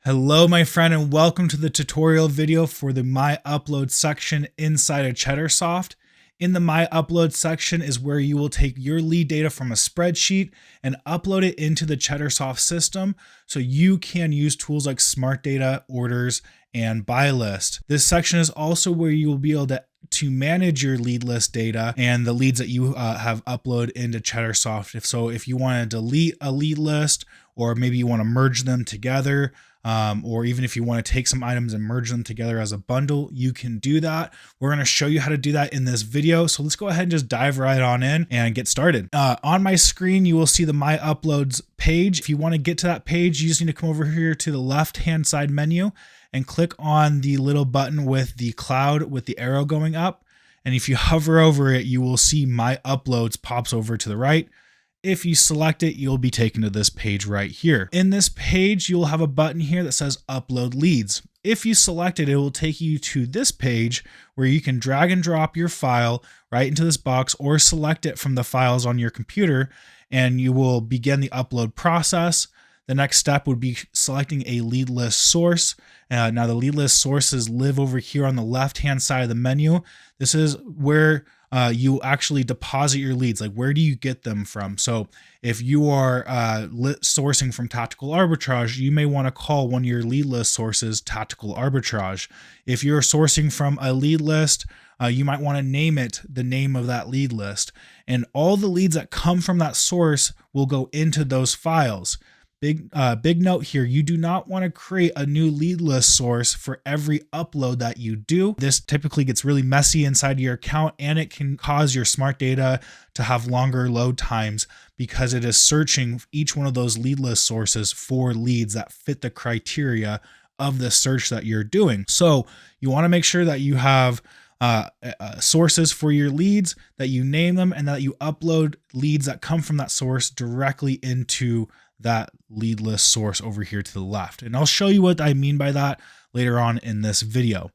Hello, my friend, and welcome to the tutorial video for the My Upload section inside of Cheddarsoft. In the My Upload section is where you will take your lead data from a spreadsheet and upload it into the Cheddarsoft system so you can use tools like Smart Data, Orders, and Buy List. This section is also where you will be able to manage your lead list data and the leads that you have uploaded into Cheddarsoft. If you want to delete a lead list, or maybe you want to merge them together, or even if you want to take some items and merge them together as a bundle, you can do that. We're going to show you how to do that in this video. So let's go ahead and just dive right on in and get started. On my screen, you will see the My Uploads page. If you want to get to that page, you just need to come over here to the left-hand side menu and click on the little button with the cloud with the arrow going up. And if you hover over it, you will see My Uploads pops over to the right. If you select it, you'll be taken to this page right here. In this page, you'll have a button here that says Upload Leads. If you select it, it will take you to this page where you can drag and drop your file right into this box or select it from the files on your computer, and you will begin the upload process. The next step would be selecting a lead list source. Now the lead list sources live over here on the left-hand side of the menu. This is where you actually deposit your leads. Like, where do you get them from? So if you are sourcing from Tactical Arbitrage, you may want to call one of your lead list sources Tactical Arbitrage. If you're sourcing from a lead list, you might want to name it the name of that lead list. And all the leads that come from that source will go into those files. Big note here, you do not want to create a new lead list source for every upload that you do. This typically gets really messy inside your account, and it can cause your Smart Data to have longer load times because it is searching each one of those lead list sources for leads that fit the criteria of the search that you're doing. So you want to make sure that you have sources for your leads, that you name them, and that you upload leads that come from that source directly into that lead list source over here to the left. And I'll show you what I mean by that later on in this video.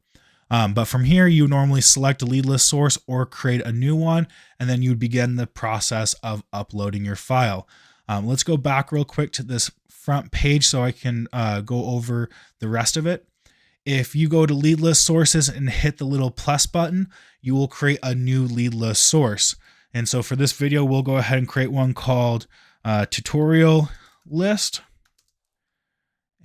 But from here, you normally select a lead list source or create a new one, and then you would begin the process of uploading your file. Let's go back real quick to this front page so I can go over the rest of it. If you go to lead list sources and hit the little plus button, you will create a new lead list source. And so for this video, we'll go ahead and create one called tutorial list.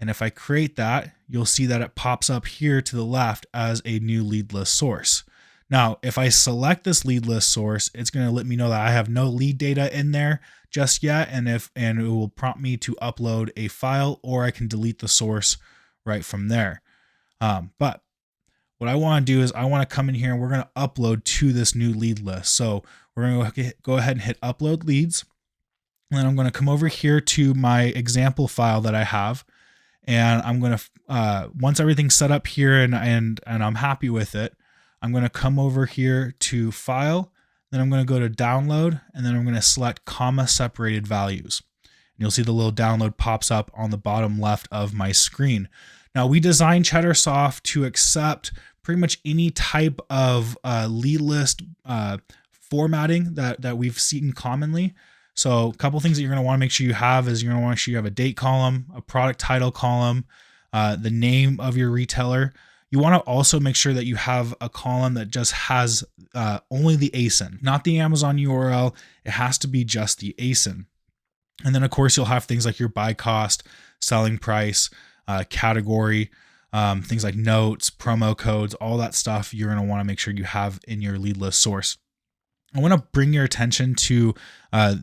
And if I create that, you'll see that it pops up here to the left as a new lead list source. Now, if I select this lead list source, it's going to let me know that I have no lead data in there just yet, and it will prompt me to upload a file, or I can delete the source right from there. But what I want to do is I want to come in here and we're going to upload to this new lead list. So we're going to go ahead and hit upload leads. And then I'm going to come over here to my example file that I have. And I'm going to, once everything's set up here and I'm happy with it, I'm going to come over here to file. Then I'm going to go to download, and then I'm going to select comma separated values. And you'll see the little download pops up on the bottom left of my screen. Now, we designed Cheddarsoft to accept pretty much any type of lead list formatting that we've seen commonly. So a couple things that you're going to want to make sure you have is you're going to want to make sure you have a date column, a product title column, the name of your retailer. You want to also make sure that you have a column that just has only the ASIN, not the Amazon URL. It has to be just the ASIN. And then, of course, you'll have things like your buy cost, selling price, category, things like notes, promo codes, all that stuff you're going to want to make sure you have in your lead list source. I want to bring your attention to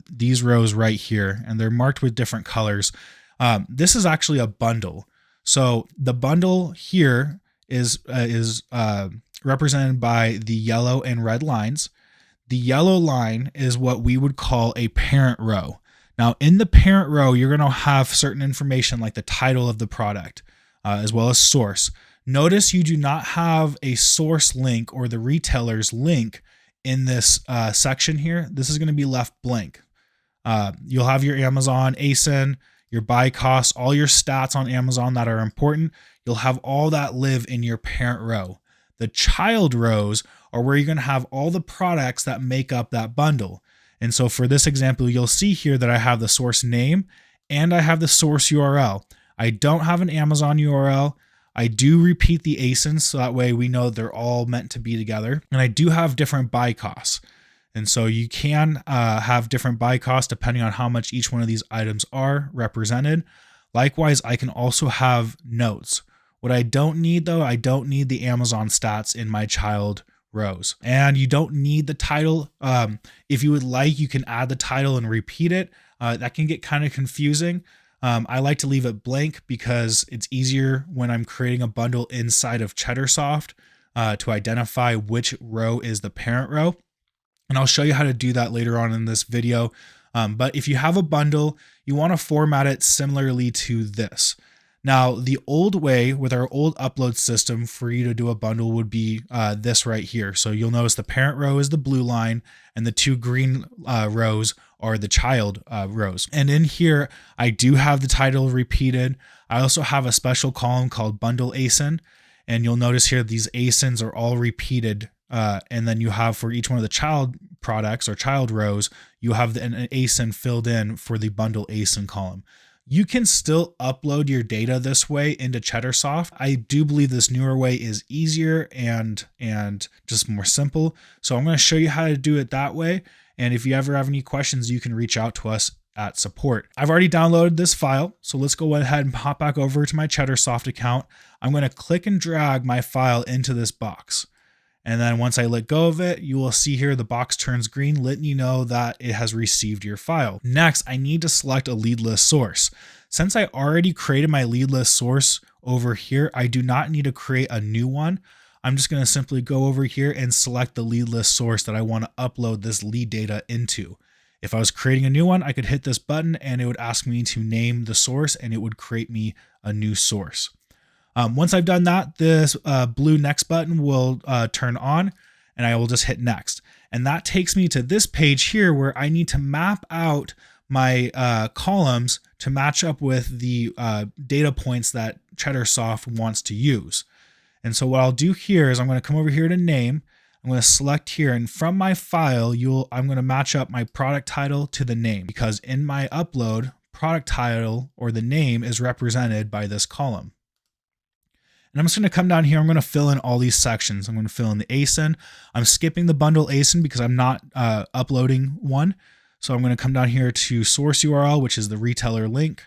these rows right here, and they're marked with different colors. This is actually a bundle. So the bundle here is represented by the yellow and red lines. The yellow line is what we would call a parent row. Now, in the parent row, you're going to have certain information like the title of the product, as well as source. Notice you do not have a source link or the retailer's link in this section here. This is going to be left blank. You'll have your Amazon ASIN, your buy costs, all your stats on Amazon that are important. You'll have all that live in your parent row. The child rows are where you're going to have all the products that make up that bundle. And so for this example, you'll see here that I have the source name and I have the source URL. I don't have an Amazon URL. I do repeat the ASINs so that way we know they're all meant to be together. And I do have different buy costs. And so you can have different buy costs depending on how much each one of these items are represented. Likewise, I can also have notes. What I don't need though, I don't need the Amazon stats in my child rows. And you don't need the title. If you would like, you can add the title and repeat it. That can get kind of confusing. I like to leave it blank because it's easier when I'm creating a bundle inside of Cheddarsoft to identify which row is the parent row. And I'll show you how to do that later on in this video. But if you have a bundle, you want to format it similarly to this. Now, the old way with our old upload system for you to do a bundle would be this right here. So you'll notice the parent row is the blue line and the two green rows are the child rows. And in here, I do have the title repeated. I also have a special column called bundle ASIN. And you'll notice here, these ASINs are all repeated. And then you have for each one of the child products or child rows, you have an ASIN filled in for the bundle ASIN column. You can still upload your data this way into Cheddarsoft. I do believe this newer way is easier and just more simple. So I'm going to show you how to do it that way. And if you ever have any questions, you can reach out to us at support. I've already downloaded this file. So let's go ahead and hop back over to my Cheddarsoft account. I'm going to click and drag my file into this box. And then once I let go of it, you will see here the box turns green, letting you know that it has received your file. Next, I need to select a lead list source. Since I already created my lead list source over here, I do not need to create a new one. I'm just going to simply go over here and select the lead list source that I want to upload this lead data into. If I was creating a new one, I could hit this button and it would ask me to name the source and it would create me a new source. Once I've done that, this blue next button will turn on and I will just hit next. And that takes me to this page here where I need to map out my columns to match up with the data points that Cheddarsoft wants to use. And so what I'll do here is I'm going to come over here to name. I'm going to select here, and from my file, I'm going to match up my product title to the name, because in my upload, product title or the name is represented by this column. And I'm just going to come down here. I'm going to fill in all these sections. I'm going to fill in the ASIN. I'm skipping the bundle ASIN because I'm not uploading one. So I'm going to come down here to source URL, which is the retailer link.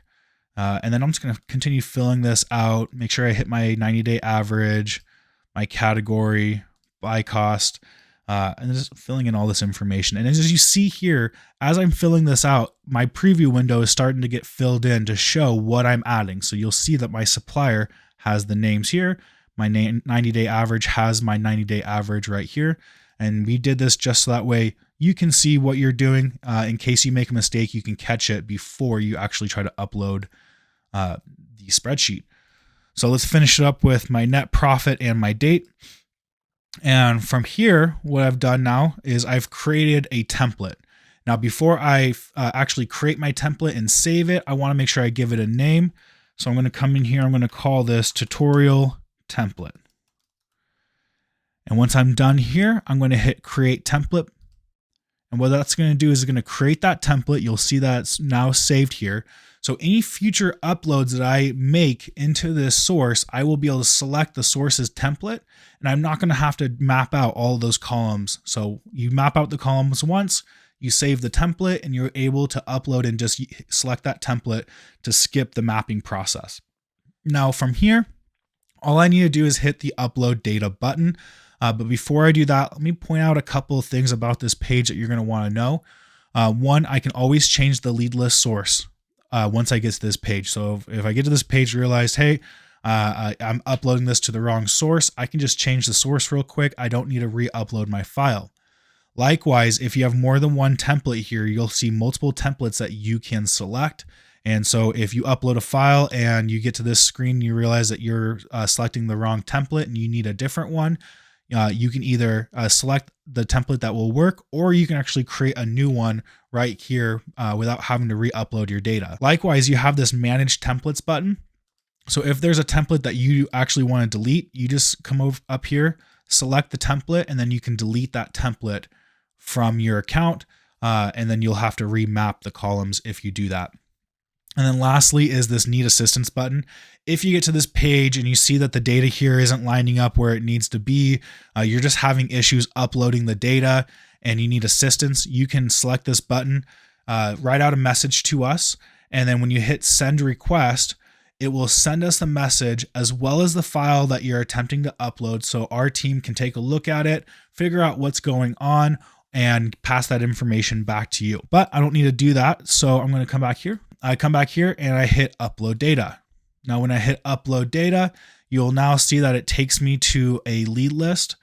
And then I'm just going to continue filling this out. Make sure I hit my 90-day average, my category, buy cost, and just filling in all this information. And as you see here, as I'm filling this out, my preview window is starting to get filled in to show what I'm adding. So you'll see that my supplier has the names here. My 90-day average has my 90-day average right here. And we did this just so that way you can see what you're doing. In case you make a mistake, you can catch it before you actually try to upload the spreadsheet. So let's finish it up with my net profit and my date. And from here, what I've done now is I've created a template. Now, before I actually create my template and save it, I want to make sure I give it a name. So I'm going to come in here. I'm going to call this tutorial template. And once I'm done here, I'm going to hit create template. And what that's going to do is it's going to create that template. You'll see that it's now saved here. So any future uploads that I make into this source, I will be able to select the source's template, and I'm not going to have to map out all of those columns. So you map out the columns once, you save the template, and you're able to upload and just select that template to skip the mapping process. Now from here, all I need to do is hit the upload data button. But before I do that, let me point out a couple of things about this page that you're going to want to know. One, I can always change the lead list source once I get to this page. So if I get to this page, realize, hey, I'm uploading this to the wrong source, I can just change the source real quick. I don't need to re-upload my file. Likewise, if you have more than one template here, you'll see multiple templates that you can select. And so if you upload a file and you get to this screen, you realize that you're selecting the wrong template and you need a different one, you can either select the template that will work, or you can actually create a new one right here without having to re-upload your data. Likewise, you have this manage templates button. So if there's a template that you actually want to delete, you just come over up here, select the template, and then you can delete that template from your account. And then you'll have to remap the columns if you do that. And then lastly is this need assistance button. If you get to this page and you see that the data here isn't lining up where it needs to be, you're just having issues uploading the data and you need assistance, you can select this button, write out a message to us. And then when you hit send request, it will send us the message as well as the file that you're attempting to upload. So our team can take a look at it, figure out what's going on, and pass that information back to you. But I don't need to do that. So I'm going to come back here. I come back here and I hit upload data. Now, when I hit upload data, you'll now see that it takes me to a lead list.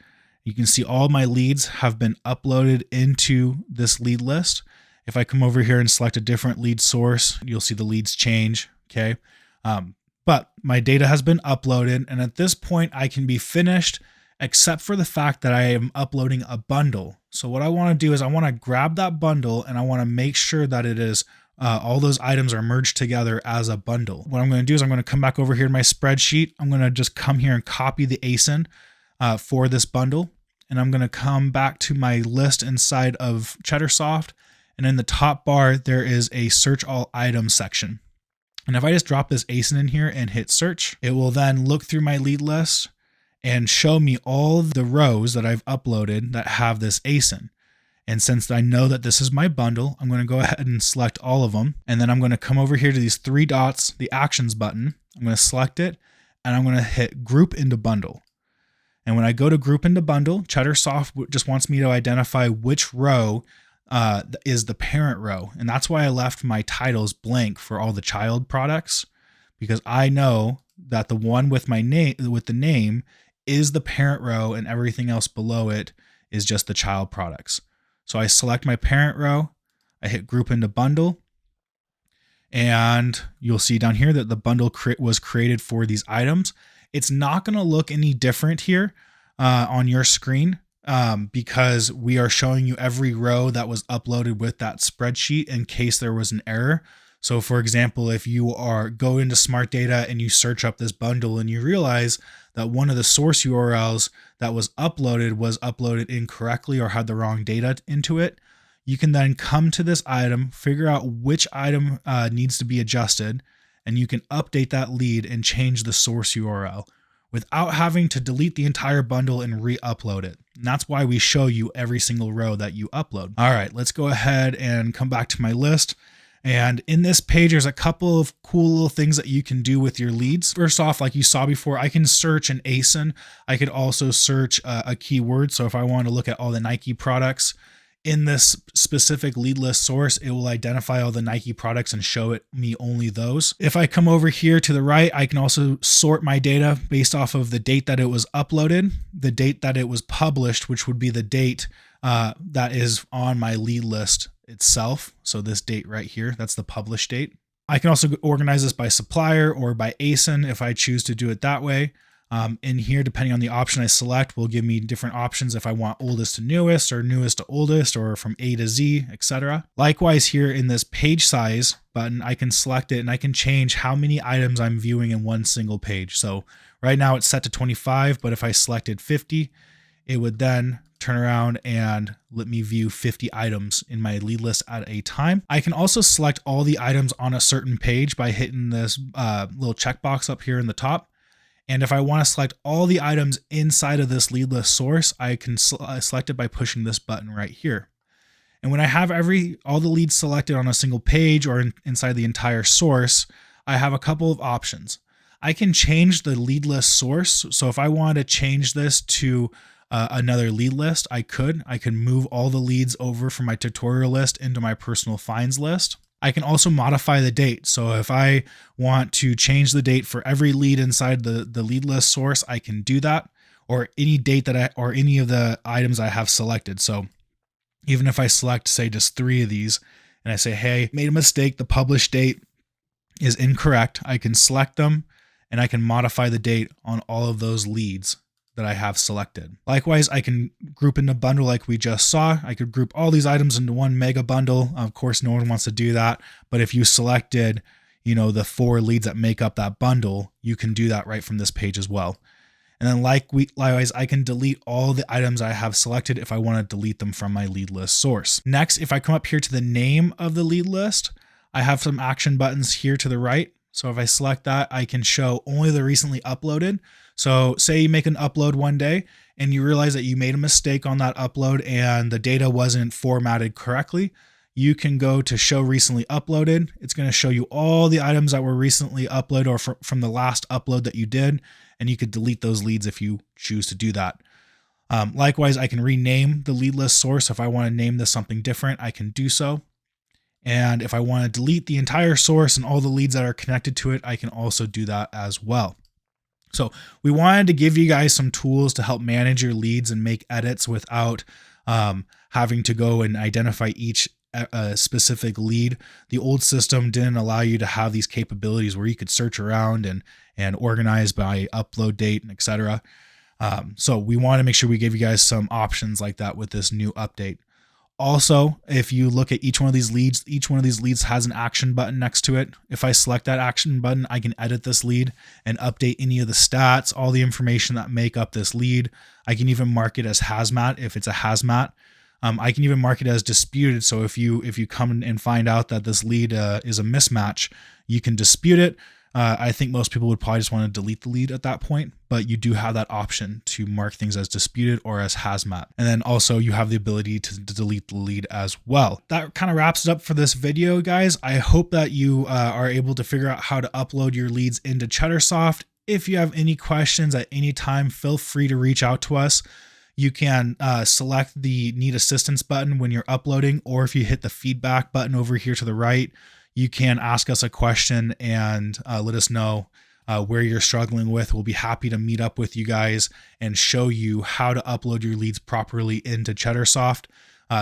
You can see all my leads have been uploaded into this lead list. If I come over here and select a different lead source, you'll see the leads change. Okay. But my data has been uploaded. And at this point I can be finished, except for the fact that I am uploading a bundle. So what I want to do is I want to grab that bundle and I want to make sure that it is all those items are merged together as a bundle. What I'm going to do is I'm going to come back over here to my spreadsheet. I'm going to just come here and copy the ASIN for this bundle. And I'm going to come back to my list inside of Cheddarsoft. And in the top bar, there is a search all items section. And if I just drop this ASIN in here and hit search, it will then look through my lead list and show me all the rows that I've uploaded that have this ASIN. And since I know that this is my bundle, I'm going to go ahead and select all of them. And then I'm going to come over here to these three dots, the actions button. I'm going to select it and I'm going to hit group into bundle. And when I go to group into bundle, Cheddarsoft just wants me to identify which row is the parent row. And that's why I left my titles blank for all the child products, because I know that the one with my name, with the name, is the parent row and everything else below it is just the child products. So I select my parent row, I hit group into bundle, and you'll see down here that the bundle was created for these items. It's not going to look any different here on your screen because we are showing you every row that was uploaded with that spreadsheet in case there was an error. So for example, if you go into Smart Data and you search up this bundle and you realize that one of the source URLs that was uploaded incorrectly or had the wrong data into it, you can then come to this item, figure out which item needs to be adjusted, and you can update that lead and change the source URL without having to delete the entire bundle and re-upload it. And that's why we show you every single row that you upload. All right, let's go ahead and come back to my list. And in this page, there's a couple of cool little things that you can do with your leads. First off, like you saw before, I can search an ASIN. I could also search a keyword. So if I want to look at all the Nike products in this specific lead list source, it will identify all the Nike products and show me only those. If I come over here to the right, I can also sort my data based off of the date that it was uploaded, the date that it was published, which would be the date that is on my lead list itself. So this date right here, that's the published date. I can also organize this by supplier or by ASIN if I choose to do it that way. In here, depending on the option I select, will give me different options if I want oldest to newest or newest to oldest or from A to Z, etc. Likewise, here in this page size button, I can select it and I can change how many items I'm viewing in one single page. So right now it's set to 25, but if I selected 50, it would then turn around and let me view 50 items in my lead list at a time. I can also select all the items on a certain page by hitting this little checkbox up here in the top. And if I want to select all the items inside of this lead list source, I can select it by pushing this button right here. And when I have all the leads selected on a single page or inside the entire source, I have a couple of options. I can change the lead list source. So if I wanted to change this to another lead list, I can move all the leads over from my tutorial list into my personal finds list. I can also modify the date. So if I want to change the date for every lead inside the lead list source, I can do that, or any date or any of the items I have selected. So even if I select, say, just 3 of these and I say, hey, made a mistake, the published date is incorrect, I can select them and I can modify the date on all of those leads that I have selected. Likewise, I can group into bundle like we just saw. I could group all these items into one mega bundle. Of course, no one wants to do that, but if you selected, the 4 leads that make up that bundle, you can do that right from this page as well. And then likewise, I can delete all the items I have selected if I want to delete them from my lead list source. Next, if I come up here to the name of the lead list, I have some action buttons here to the right. So if I select that, I can show only the recently uploaded. So say you make an upload one day and you realize that you made a mistake on that upload and the data wasn't formatted correctly. You can go to show recently uploaded. It's going to show you all the items that were recently uploaded or from the last upload that you did. And you could delete those leads if you choose to do that. Likewise, I can rename the lead list source. If I want to name this something different, I can do so. And if I want to delete the entire source and all the leads that are connected to it, I can also do that as well. So we wanted to give you guys some tools to help manage your leads and make edits without having to go and identify each specific lead. The old system didn't allow you to have these capabilities where you could search around and organize by upload date and etc. So we want to make sure we give you guys some options like that with this new update. Also, if you look at each one of these leads has an action button next to it. If I select that action button, I can edit this lead and update any of the stats, all the information that make up this lead. I can even mark it as hazmat if it's a hazmat. I can even mark it as disputed. So if you come and find out that this lead is a mismatch, you can dispute it. I think most people would probably just want to delete the lead at that point, but you do have that option to mark things as disputed or as hazmat. And then also you have the ability to delete the lead as well. That kind of wraps it up for this video, guys. I hope that you are able to figure out how to upload your leads into Cheddarsoft. If you have any questions at any time, feel free to reach out to us. You can select the need assistance button when you're uploading, or if you hit the feedback button over here to the right, you can ask us a question and let us know where you're struggling with. We'll be happy to meet up with you guys and show you how to upload your leads properly into Cheddarsoft.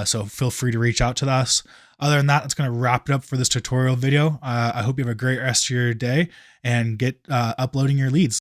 So feel free to reach out to us. Other than that, that's going to wrap it up for this tutorial video. I hope you have a great rest of your day and get uploading your leads.